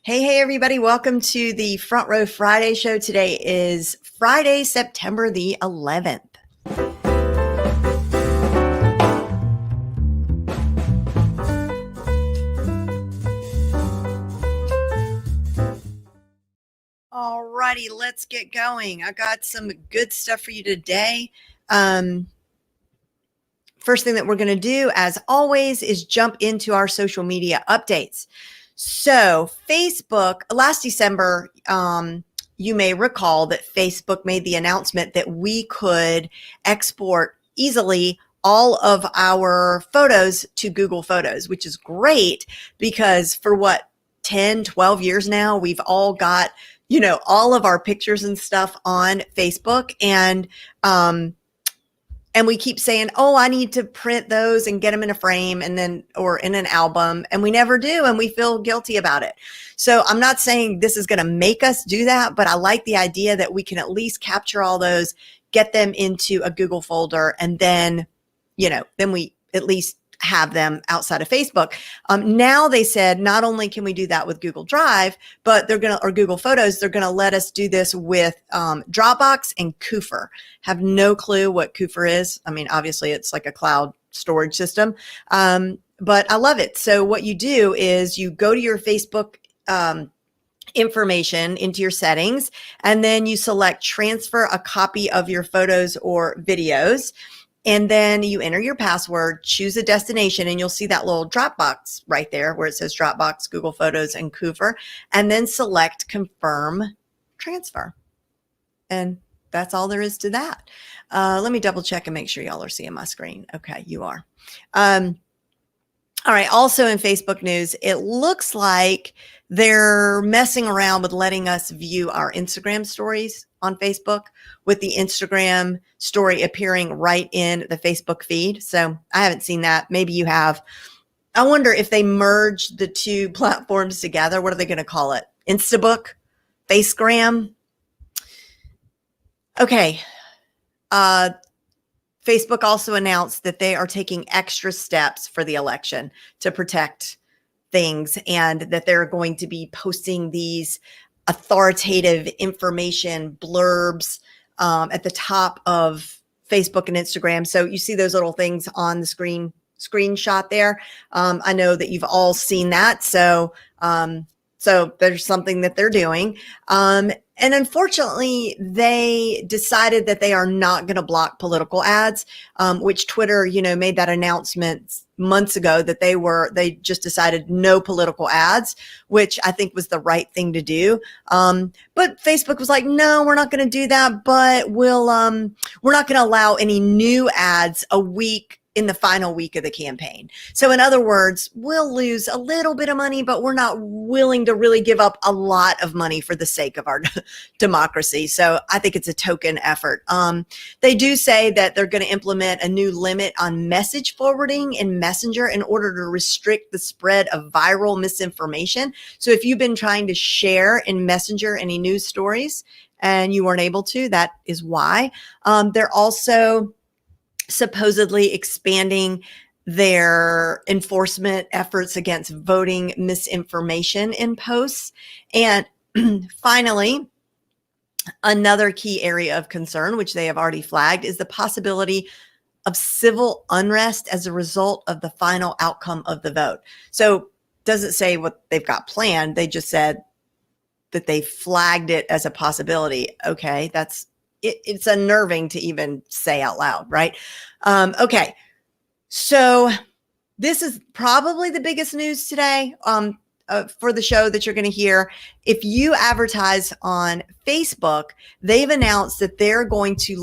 Hey, everybody. Welcome to the Front Row Friday show. Today is Friday, September the 11th. All righty, let's get going. I got some good stuff for you today. First thing that we're going to do, as always, is jump into our social media updates. So Facebook, last December, you may recall that Facebook made the announcement that we could export easily all of our photos to Google Photos, which is great because for 10, 12 years now, we've all got, all of our pictures and stuff on Facebook. And we keep saying, oh, I need to print those and get them in a frame or in an album. And we never do. And we feel guilty about it. So I'm not saying this is going to make us do that, but I like the idea that we can at least capture all those, get them into a Google folder. And then, then we at least have them outside of Facebook. Now they said, not only can we do that with Google Drive, but or Google Photos, they're going to let us do this with Dropbox and Kufer. Have no clue what Kufer is. I mean, obviously it's like a cloud storage system, but I love it. So what you do is you go to your Facebook information into your settings, and then you select transfer a copy of your photos or videos. And then you enter your password, choose a destination, and you'll see that little Dropbox right there where it says Dropbox, Google Photos, and Kufer, and then select confirm transfer. And that's all there is to that. Let me double check and make sure y'all are seeing my screen. Okay, you are. All right. Also in Facebook news, it looks like they're messing around with letting us view our Instagram stories on Facebook, with the Instagram story appearing right in the Facebook feed. So I haven't seen that. Maybe you have. I wonder if they merge the two platforms together. What are they going to call it? Instabook? Facegram? Okay. Facebook also announced that they are taking extra steps for the election to protect things, and that they're going to be posting these authoritative information blurbs at the top of Facebook and Instagram. So you see those little things on the screenshot there. I know that you've all seen that. So there's something that they're doing. And unfortunately, they decided that they are not going to block political ads, which Twitter, made that announcement months ago that they just decided no political ads, which I think was the right thing to do. But Facebook was like, no, we're not going to do that, but we're not going to allow any new ads in the final week of the campaign. So in other words, we'll lose a little bit of money, but we're not willing to really give up a lot of money for the sake of our democracy. So I think it's a token effort. They do say that they're going to implement a new limit on message forwarding in Messenger in order to restrict the spread of viral misinformation. So if you've been trying to share in Messenger any news stories and you weren't able to, that is why. They're also supposedly expanding their enforcement efforts against voting misinformation in posts. And finally, another key area of concern, which they have already flagged, is the possibility of civil unrest as a result of the final outcome of the vote. So doesn't say what they've got planned. They just said that they flagged it as a possibility. Okay, it's unnerving to even say out loud, right? Okay, so this is probably the biggest news today for the show that you're going to hear. If you advertise on Facebook, they've announced that they're going to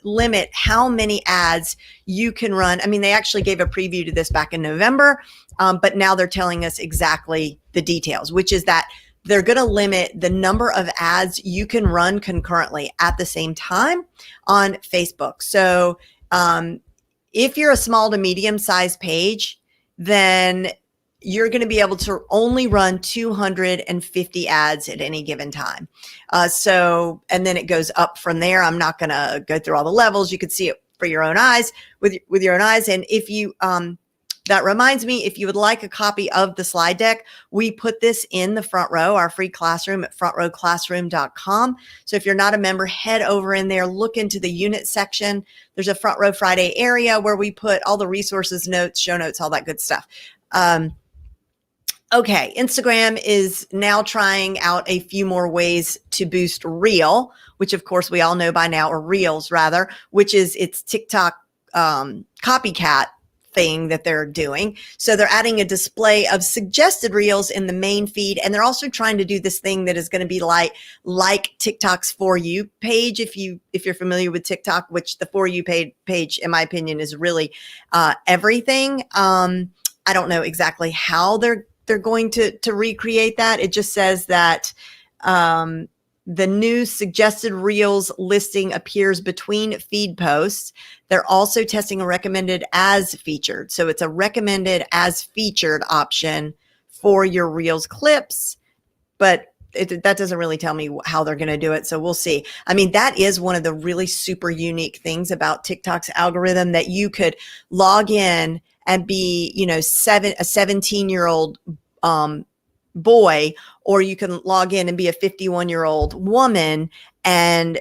limit how many ads you can run. I mean, they actually gave a preview to this back in November, but now they're telling us exactly the details, which is that they're going to limit the number of ads you can run concurrently at the same time on Facebook. So if you're a small to medium sized page, then you're going to be able to only run 250 ads at any given time. And then it goes up from there. I'm not going to go through all the levels. You can see it for your own eyes with your own eyes. And if you That reminds me, if you would like a copy of the slide deck, we put this in the front row, our free classroom at frontrowclassroom.com. So if you're not a member, head over in there, look into the unit section. There's a Front Row Friday area where we put all the resources, notes, show notes, all that good stuff. Okay, Instagram is now trying out a few more ways to boost Reel, which of course we all know by now, or Reels rather, which is its TikTok copycat thing that they're doing. So they're adding a display of suggested Reels in the main feed, and they're also trying to do this thing that is going to be like TikTok's For You page. If you're familiar with TikTok, which the For You page, in my opinion, is really everything. I don't know exactly how they're going to recreate that. It just says that the new suggested Reels listing appears between feed posts. They're also testing a recommended as featured. So it's a recommended as featured option for your Reels clips, but that doesn't really tell me how they're going to do it. So we'll see. I mean, that is one of the really super unique things about TikTok's algorithm, that you could log in and be, a 17-year-old boy, or you can log in and be a 51-year-old woman, and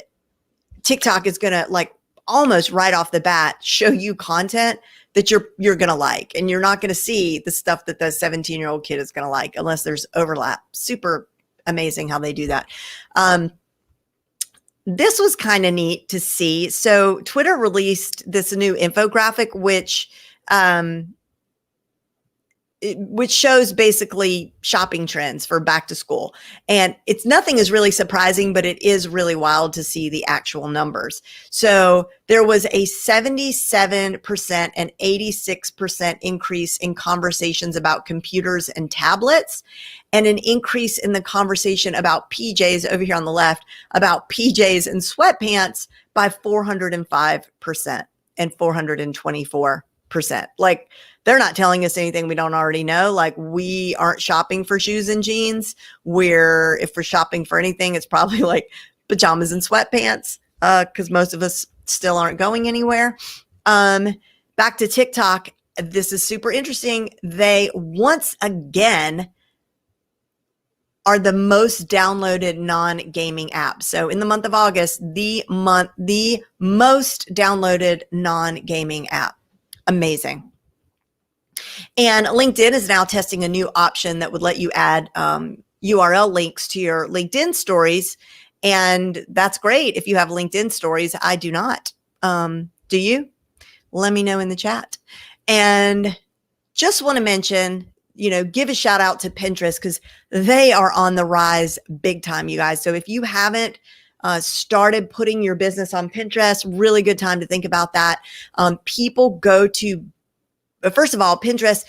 TikTok is going to almost right off the bat show you content that you're going to like, and you're not going to see the stuff that the 17-year-old kid is going to like unless there's overlap. Super amazing how they do that. This was kind of neat to see. So Twitter released this new infographic, which shows basically shopping trends for back to school. And nothing is really surprising, but it is really wild to see the actual numbers. So there was a 77% and 86% increase in conversations about computers and tablets, and an increase in the conversation about PJs over here on the left, about PJs and sweatpants by 405% and 424%. They're not telling us anything we don't already know. We aren't shopping for shoes and jeans. If we're shopping for anything, it's probably pajamas and sweatpants, because most of us still aren't going anywhere. Back to TikTok. This is super interesting. They once again are the most downloaded non-gaming app. So in the month of August, the most downloaded non-gaming app. Amazing. And LinkedIn is now testing a new option that would let you add URL links to your LinkedIn stories. And that's great if you have LinkedIn stories. I do not. Do you? Let me know in the chat. And just want to mention, give a shout out to Pinterest, because they are on the rise big time, you guys. So if you haven't started putting your business on Pinterest, really good time to think about that. People go to First of all, Pinterest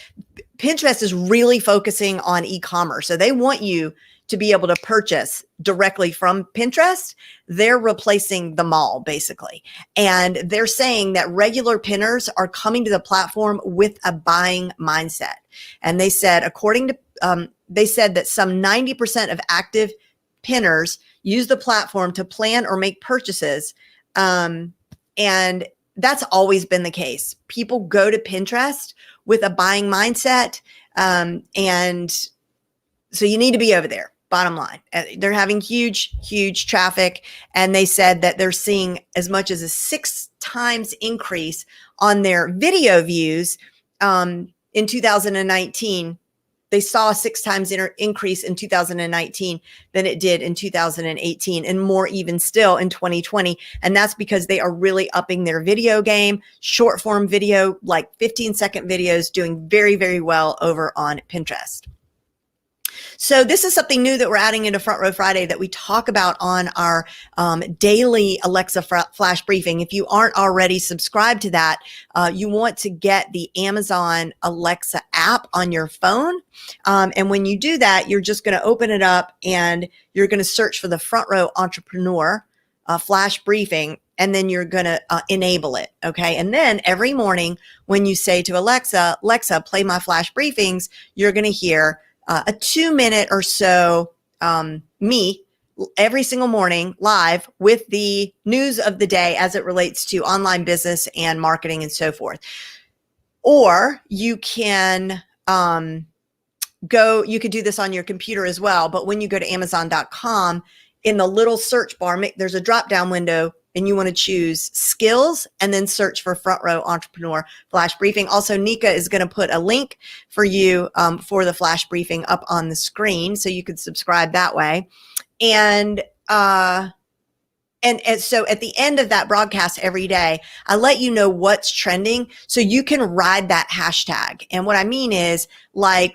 is really focusing on e-commerce. So they want you to be able to purchase directly from Pinterest. They're replacing the mall, basically. And they're saying that regular pinners are coming to the platform with a buying mindset. And they said, they said that some 90% of active pinners use the platform to plan or make purchases. And that's always been the case. People go to Pinterest with a buying mindset. And so you need to be over there, bottom line. They're having huge traffic. And they said that they're seeing as much as a 6 times increase on their video views in 2019. They saw a 6 times increase in 2019 than it did in 2018, and more even still in 2020. And that's because they are really upping their video game, short form video, 15-second videos, doing very, very well over on Pinterest. So this is something new that we're adding into Front Row Friday that we talk about on our daily Alexa flash briefing. If you aren't already subscribed to that, you want to get the Amazon Alexa app on your phone. And when you do that, you're just going to open it up and you're going to search for the Front Row Entrepreneur flash briefing. And then you're going to enable it. Okay. And then every morning when you say to Alexa, play my flash briefings, you're going to hear a 2-minute or so me every single morning live with the news of the day as it relates to online business and marketing and so forth. Or you can you could do this on your computer as well. But when you go to Amazon.com, in the little search bar, there's a drop down window and you want to choose skills and then search for Front Row Entrepreneur Flash Briefing. Also, Nika is going to put a link for you for the Flash Briefing up on the screen so you could subscribe that way. And so at the end of that broadcast every day, I let you know what's trending so you can ride that hashtag. And what I mean is, like,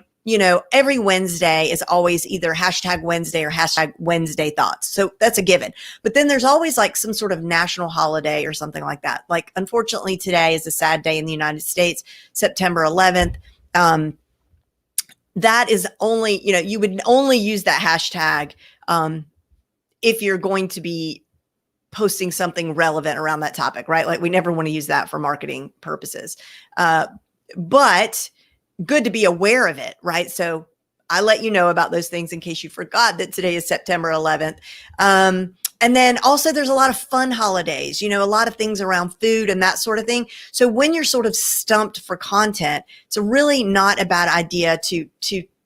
every Wednesday is always either hashtag Wednesday or hashtag Wednesday thoughts. So that's a given. But then there's always like some sort of national holiday or something like that. Like, unfortunately, today is a sad day in the United States, September 11th. That is only, you would only use that hashtag if you're going to be posting something relevant around that topic, right? Like, we never want to use that for marketing purposes. But good to be aware of it, right? So I let you know about those things in case you forgot that today is September 11th. And then also there's a lot of fun holidays, a lot of things around food and that sort of thing. So when you're sort of stumped for content, it's really not a bad idea to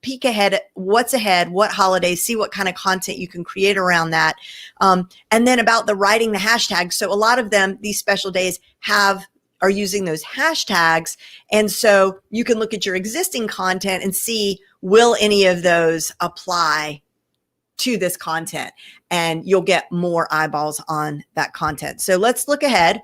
peek ahead, what's ahead, what holidays, see what kind of content you can create around that. And then about the writing the hashtags. So a lot of them, these special days are using those hashtags. And so you can look at your existing content and see, will any of those apply to this content? And you'll get more eyeballs on that content. So let's look ahead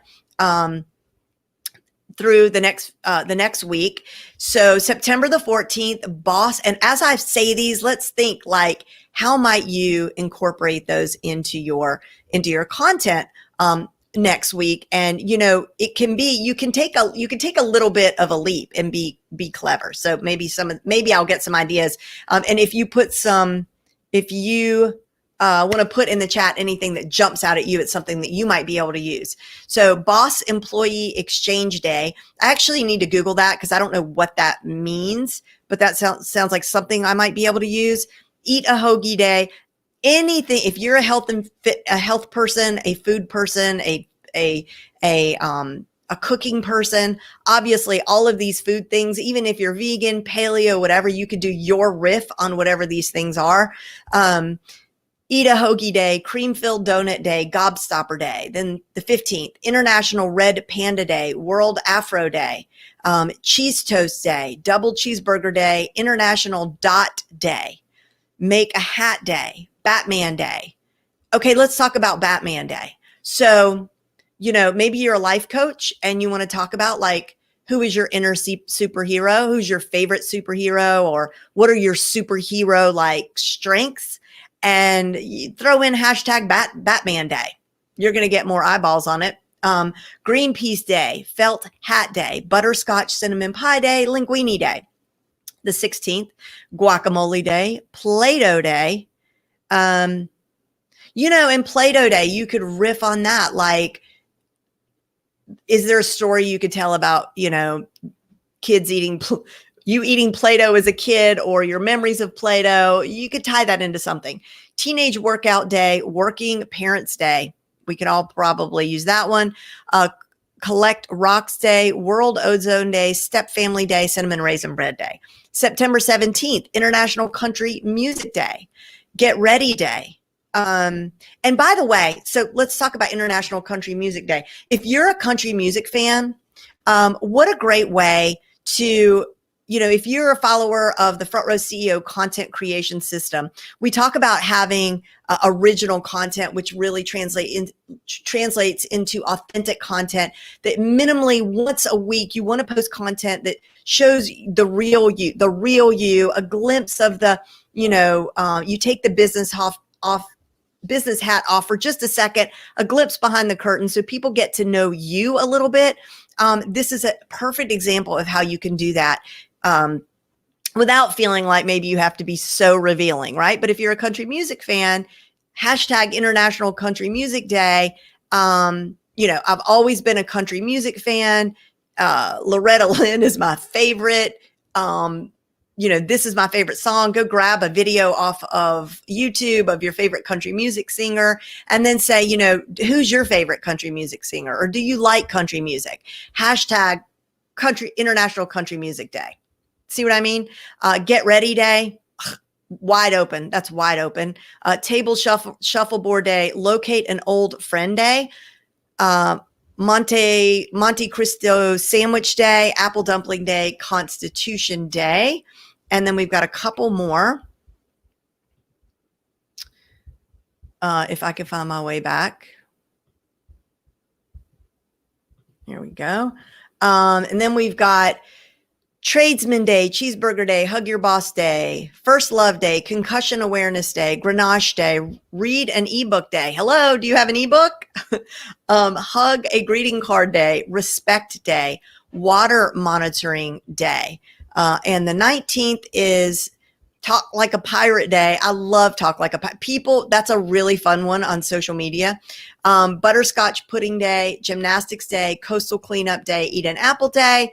through the next week. So September the 14th, boss. And as I say these, let's think like, how might you incorporate those into your content next week? And it can be, you can take a little bit of a leap and be clever. So maybe I'll get some ideas. And if you want to put in the chat anything that jumps out at you, it's something that you might be able to use. So Boss Employee Exchange Day. I actually need to Google that because I don't know what that means, but that sounds like something I might be able to use. Eat a Hoagie Day. Anything, if you're a health person, a food person, a cooking person, obviously all of these food things, even if you're vegan, paleo, whatever, you could do your riff on whatever these things are. Eat a Hoagie Day, Cream-Filled Donut Day, Gobstopper Day. Then the 15th, International Red Panda Day, World Afro Day, Cheese Toast Day, Double Cheeseburger Day, International Dot Day, Make a Hat Day, Batman Day. Okay, let's talk about Batman Day. So, maybe you're a life coach and you want to talk about, like, who is your inner superhero? Who's your favorite superhero? Or what are your superhero like strengths? And you throw in hashtag Batman Day. You're going to get more eyeballs on it. Greenpeace Day, Felt Hat Day, Butterscotch Cinnamon Pie Day, Linguine Day. The 16th, Guacamole Day, Play-Doh Day. In Play-Doh Day, you could riff on that. Like, is there a story you could tell about, kids eating Play-Doh as a kid, or your memories of Play-Doh? You could tie that into something. Teenage Workout Day, Working Parents Day. We could all probably use that one. Collect Rocks Day, World Ozone Day, Step Family Day, Cinnamon Raisin Bread Day. September 17th, International Country Music Day, Get Ready Day. And by the way, so let's talk about International Country Music Day. If you're a country music fan, what a great way to, if you're a follower of the Front Row CEO content creation system, we talk about having original content, which really translates into authentic content that minimally once a week, you want to post content that shows the real you, a glimpse of the, you take the business hat off for just a second, a glimpse behind the curtain so people get to know you a little bit. This is a perfect example of how you can do that without feeling like maybe you have to be so revealing, right? But if you're a country music fan, hashtag International Country Music Day. I've always been a country music fan. Loretta Lynn is my favorite. This is my favorite song. Go grab a video off of YouTube of your favorite country music singer and then say, who's your favorite country music singer? Or do you like country music? Hashtag International Country Music Day. See what I mean? Get Ready Day, wide open. That's wide open. Table Shuffleboard Day, Locate an Old Friend Day, Monte Cristo Sandwich Day, Apple Dumpling Day, Constitution Day. And then we've got a couple more. If I can find my way back. Here we go. And then we've got Tradesman Day, Cheeseburger Day, Hug Your Boss Day, First Love Day, Concussion Awareness Day, Grenache Day, Read an Ebook Day. Hello, do you have an ebook? Hug a Greeting Card Day, Respect Day, Water Monitoring Day. And the 19th is Talk Like a Pirate Day. I love Talk Like a Pirate. People, that's a really fun one on social media. Butterscotch Pudding Day, Gymnastics Day, Coastal Cleanup Day, Eat an Apple Day.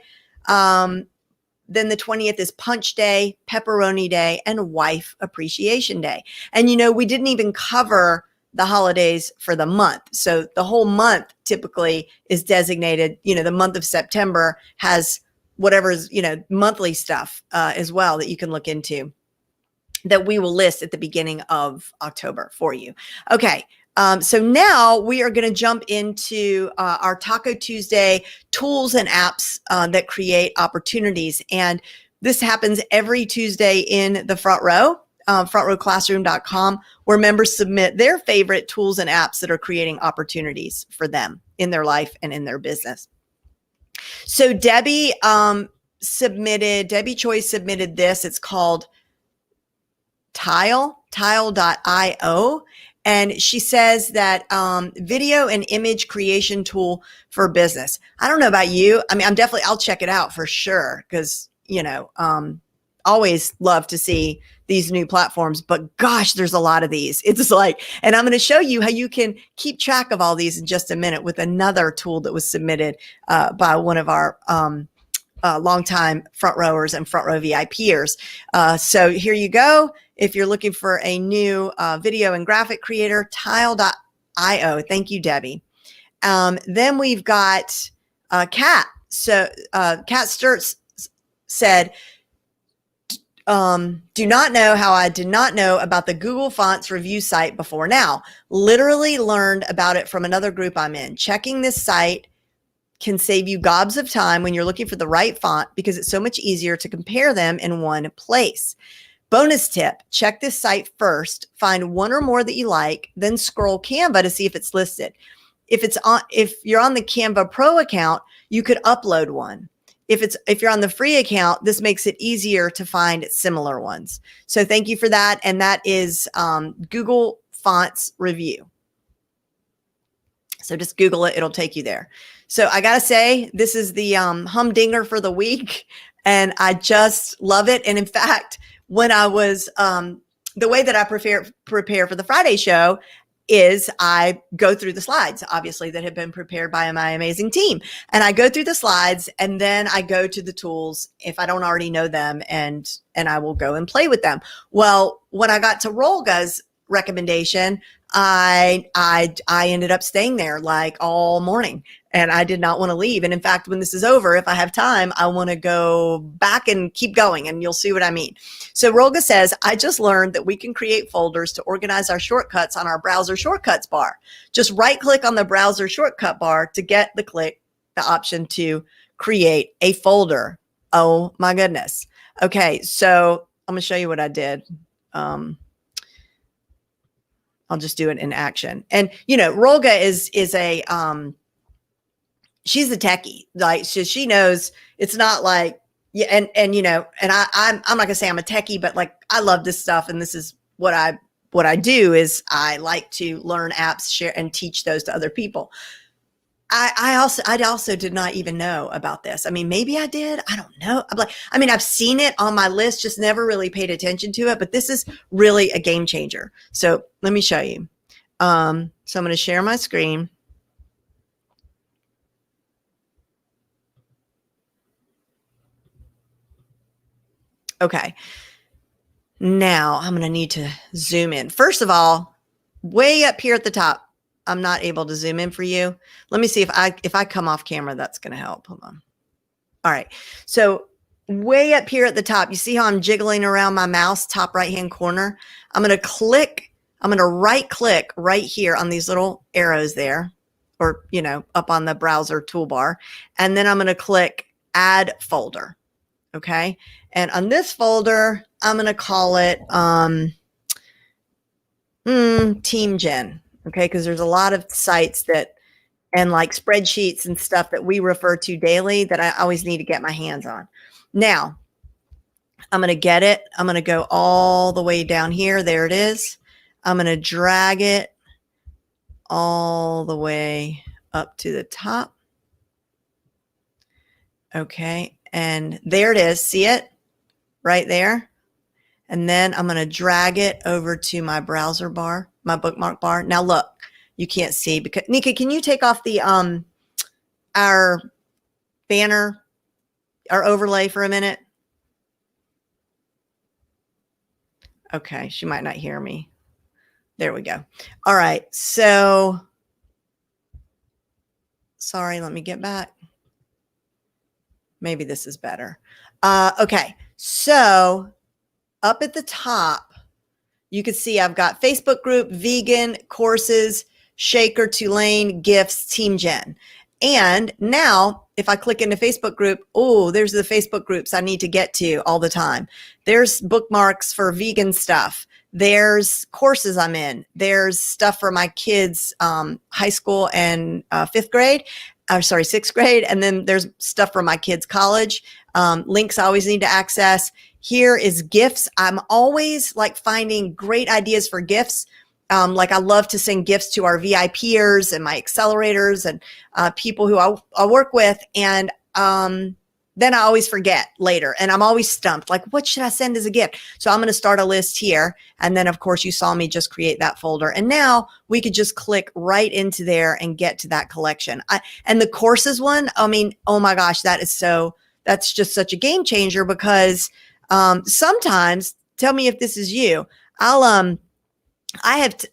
Then the 20th is Punch Day, Pepperoni Day, and Wife Appreciation Day. And, we didn't even cover the holidays for the month. So the whole month typically is designated, the month of September has whatever's, monthly stuff as well that you can look into that we will list at the beginning of October for you. Okay. So now we are going to jump into our Taco Tuesday tools and apps that create opportunities. And this happens every Tuesday in the front row, frontrowclassroom.com, where members submit their favorite tools and apps that are creating opportunities for them in their life and in their business. So Debbie Choice submitted this. It's called tile.io. And she says that video and image creation tool for business. I don't know about you. I mean, I'll check it out for sure because, always love to see these new platforms. But gosh, there's a lot of these. It's like, and I'm going to show you how you can keep track of all these in just a minute with another tool that was submitted by one of our longtime front rowers and front row VIPers. So here you go. If you're looking for a new video and graphic creator, tile.io. Thank you, Debbie. Then we've got Kat. So Kat Sturts said, do not know how I did not know about the Google Fonts review site before now. Literally learned about it from another group I'm in. Checking this site can save you gobs of time when you're looking for the right font because it's so much easier to compare them in one place. Bonus tip, check this site first, find one or more that you like, then scroll Canva to see if it's listed. If you're on the Canva Pro account, you could upload one. If you're on the free account, this makes it easier to find similar ones. So thank you for that. And that is Google Fonts Review. So just Google it. It'll take you there. So I got to say, this is the humdinger for the week. And I just love it. And in fact, when I was, the way that I prepare for the Friday show is I go through the slides, obviously, that have been prepared by my amazing team. And I go through the slides and then I go to the tools if I don't already know them and I will go and play with them. Well, when I got to Rolga's recommendation, I ended up staying there like all morning and I did not want to leave. And in fact, when this is over, if I have time, I want to go back and keep going and you'll see what I mean. So Rolga says, I just learned that we can create folders to organize our shortcuts on our browser shortcuts bar. Just right click on the browser shortcut bar to get the option to create a folder. Oh my goodness. Okay. So I'm going to show you what I did. I'll just do it in action. And, Rolga is a, she's a techie. Like, she knows it's not like, yeah. And I'm not gonna say I'm a techie, but like, I love this stuff. And this is what I do is I like to learn apps, share and teach those to other people. I also did not even know about this. I mean, maybe I did. I don't know. I've seen it on my list, just never really paid attention to it, but this is really a game changer. So let me show you. So I'm going to share my screen. Okay. Now I'm going to need to zoom in. First of all, way up here at the top, I'm not able to zoom in for you. Let me see if I come off camera, that's going to help. Hold on. All right. So way up here at the top, you see how I'm jiggling around my mouse, top right-hand corner? I'm going to right click right here on these little arrows there, or, up on the browser toolbar. And then I'm going to click add folder. Okay. And on this folder, I'm going to call it, Team Gen. Okay. Cause there's a lot of sites and like spreadsheets and stuff that we refer to daily that I always need to get my hands on. Now, I'm going to get it. I'm going to go all the way down here. There it is. I'm going to drag it all the way up to the top. Okay. And there it is. See it right there? And then I'm going to drag it over to my browser bar, my bookmark bar. Now look, you can't see because Nika, can you take off the, our banner, our overlay for a minute? Okay. She might not hear me. There we go. All right. So sorry, let me get back. Maybe this is better. Okay. So up at the top, you can see I've got Facebook group, vegan, courses, Shaker, Tulane, gifts, Team Gen. And now if I click into Facebook group, oh, there's the Facebook groups I need to get to all the time. There's bookmarks for vegan stuff. There's courses I'm in. There's stuff for my kids, high school and sixth grade. And then there's stuff for my kids' college. Links I always need to access. Here is gifts. I'm always like finding great ideas for gifts. Like I love to send gifts to our VIPers and my accelerators and people who I work with. And then I always forget later. And I'm always stumped. Like, what should I send as a gift? So I'm going to start a list here. And then, of course, you saw me just create that folder. And now we could just click right into there and get to that collection. And the courses one, I mean, oh my gosh, that's just such a game changer because sometimes, tell me if this is you, I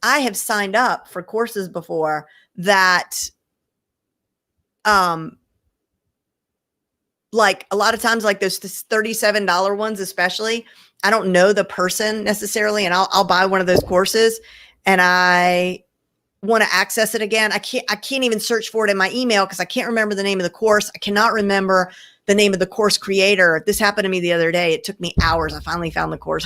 have signed up for courses before that, like a lot of times, like those $37 ones, especially, I don't know the person necessarily, and I'll buy one of those courses and I want to access it again. I can't even search for it in my email because I can't remember the name of the course. I cannot remember the name of the course creator. This happened to me the other day. It took me hours. I finally found the course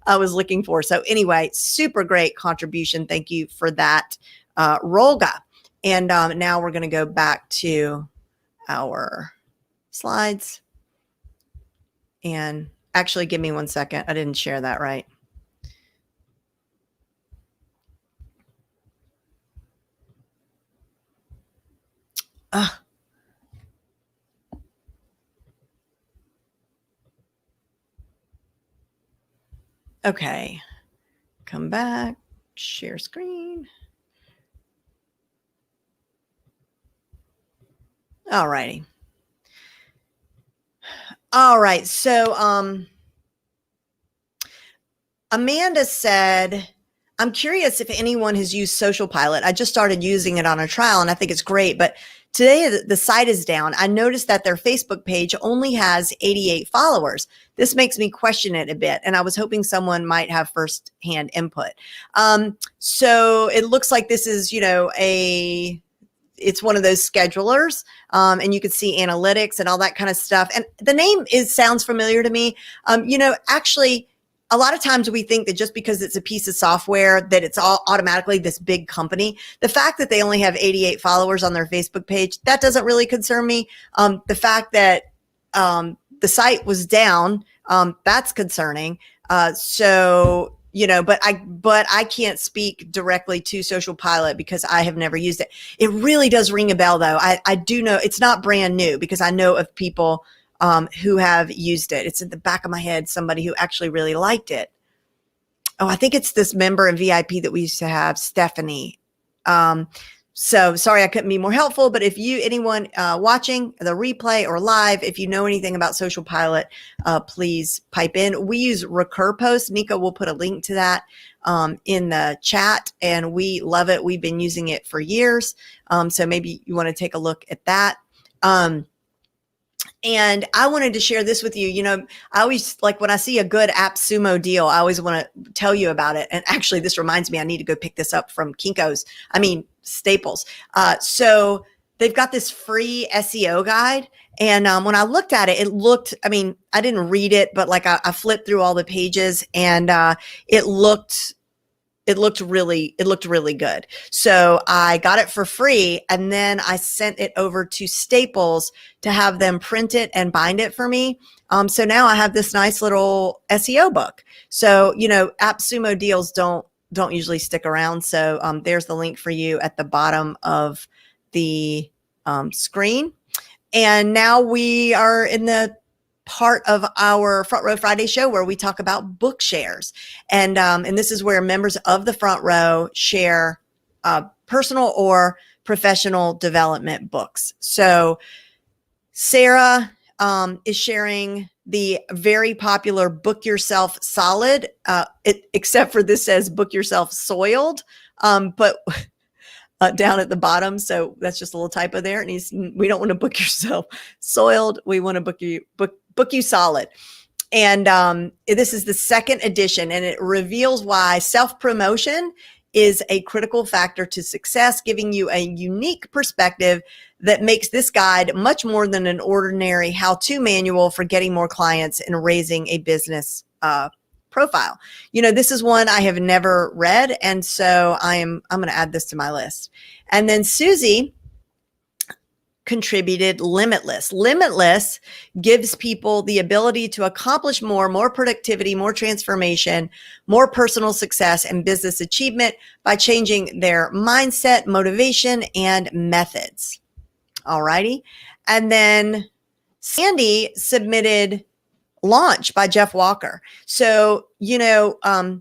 I was looking for. So anyway, super great contribution. Thank you for that, Rolga. And now we're going to go back to our slides. And actually, give me 1 second. I didn't share that right. Okay, come back, share screen. All righty. All right, so Amanda said, I'm curious if anyone has used Social Pilot. I just started using it on a trial and I think it's great, but today the site is down. I noticed that their Facebook page only has 88 followers. This makes me question it a bit, and I was hoping someone might have firsthand input. So it looks like this is, it's one of those schedulers, and you can see analytics and all that kind of stuff. And the name sounds familiar to me. Actually, a lot of times we think that just because it's a piece of software that it's all automatically this big company. The fact that they only have 88 followers on their Facebook page, that doesn't really concern me. The fact that the site was down, that's concerning. But I can't speak directly to Social Pilot because I have never used it. It really does ring a bell though. I do know it's not brand new because I know of people who have used it. It's in the back of my head, somebody who actually really liked it. Oh, I think it's this member in VIP that we used to have, Stephanie. So sorry I couldn't be more helpful, but if anyone watching the replay or live, if you know anything about Social Pilot, please pipe in. We use Recur Post. Nika will put a link to that in the chat, and we love it. We've been using it for years. So maybe you want to take a look at that. And I wanted to share this with you. You know, I always like when I see a good AppSumo deal, I always want to tell you about it. And actually, this reminds me, I need to go pick this up from Staples. So they've got this free SEO guide. And when I looked at it, I didn't read it, but like I flipped through all the pages and it looked really good. So I got it for free and then I sent it over to Staples to have them print it and bind it for me. So now I have this nice little SEO book. So, you know, AppSumo deals don't usually stick around. So there's the link for you at the bottom of the screen. And now we are in the part of our Front Row Friday show where we talk about book shares. And this is where members of the Front Row share personal or professional development books. So Sarah is sharing the very popular Book Yourself Solid, except for this says Book Yourself Soiled, but down at the bottom. So that's just a little typo there. And we don't want to book yourself soiled. We want to book you solid. And this is the second edition, and it reveals why self-promotion is a critical factor to success, giving you a unique perspective that makes this guide much more than an ordinary how-to manual for getting more clients and raising a business profile. You know, this is one I have never read, and so I'm going to add this to my list. And then Susie contributed Limitless. Limitless gives people the ability to accomplish more productivity, more transformation, more personal success and business achievement by changing their mindset, motivation, and methods. All righty. And then Sandy submitted Launch by Jeff Walker. So, you know,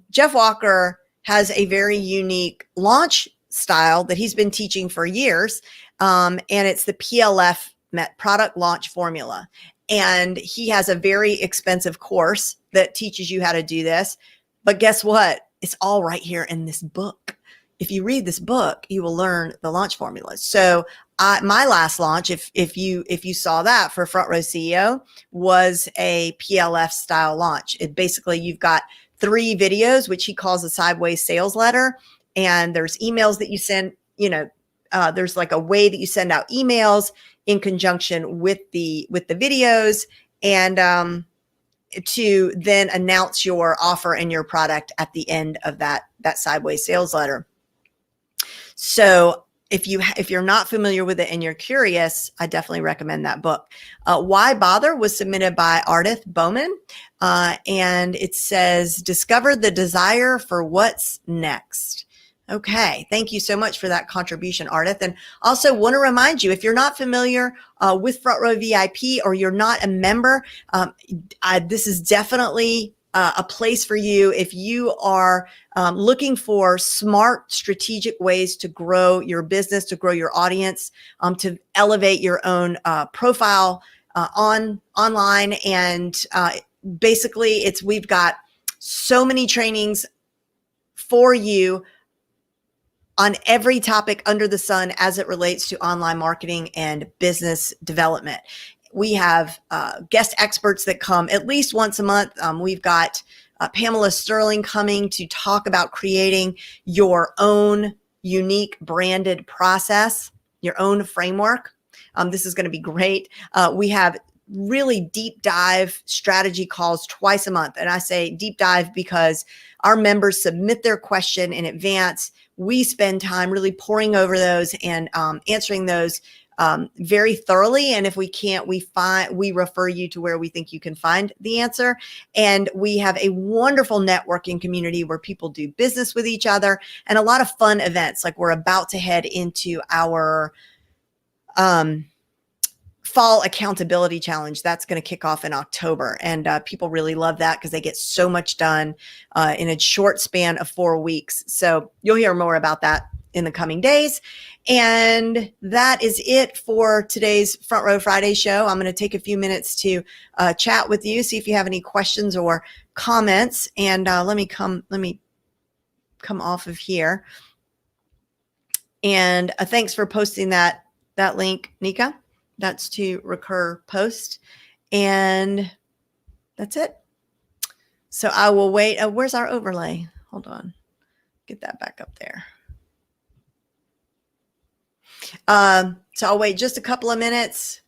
Jeff Walker has a very unique launch style that he's been teaching for years. And it's the PLF product launch formula. And he has a very expensive course that teaches you how to do this. But guess what? It's all right here in this book. If you read this book, you will learn the launch formulas. So my last launch, if you saw that for Front Row CEO, was a PLF style launch. It basically, you've got 3 videos, which he calls a sideways sales letter. And there's emails that you send, you know, there's like a way that you send out emails in conjunction with the videos, and to then announce your offer and your product at the end of that sideways sales letter. So if you're not familiar with it and you're curious, I definitely recommend that book. Why Bother was submitted by Ardith Bowman, and it says, discover the desire for what's next. Okay, thank you so much for that contribution, Ardith. And also want to remind you, if you're not familiar with Front Row VIP or you're not a member, this is definitely a place for you if you are looking for smart, strategic ways to grow your business, to grow your audience, to elevate your own profile online. And basically, we've got so many trainings for you on every topic under the sun as it relates to online marketing and business development. We have guest experts that come at least once a month. We've got Pamela Sterling coming to talk about creating your own unique branded process, your own framework. This is going to be great. We have really deep dive strategy calls twice a month. And I say deep dive because our members submit their question in advance. We spend time really poring over those and answering those very thoroughly. And if we can't, we refer you to where we think you can find the answer. And we have a wonderful networking community where people do business with each other and a lot of fun events. Like we're about to head into our fall accountability challenge. That's going to kick off in October. And people really love that because they get so much done in a short span of 4 weeks. So you'll hear more about that in the coming days. And that is it for today's Front Row Friday show. I'm going to take a few minutes to chat with you, see if you have any questions or comments. And let me come off of here. And thanks for posting that link, Nika. That's to recur post. And that's it. So I will wait. Where's our overlay? Hold on. Get that back up there. So I'll wait just a couple of minutes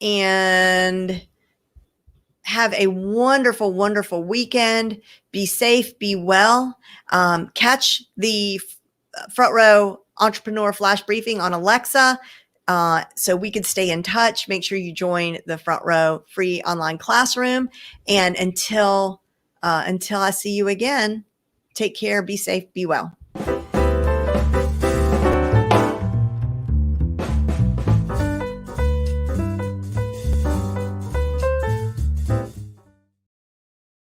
and have a wonderful, wonderful weekend. Be safe, be well. Catch the Front Row Entrepreneur Flash Briefing on Alexa so we can stay in touch. Make sure you join the Front Row free online classroom. And until I see you again, take care, be safe, be well.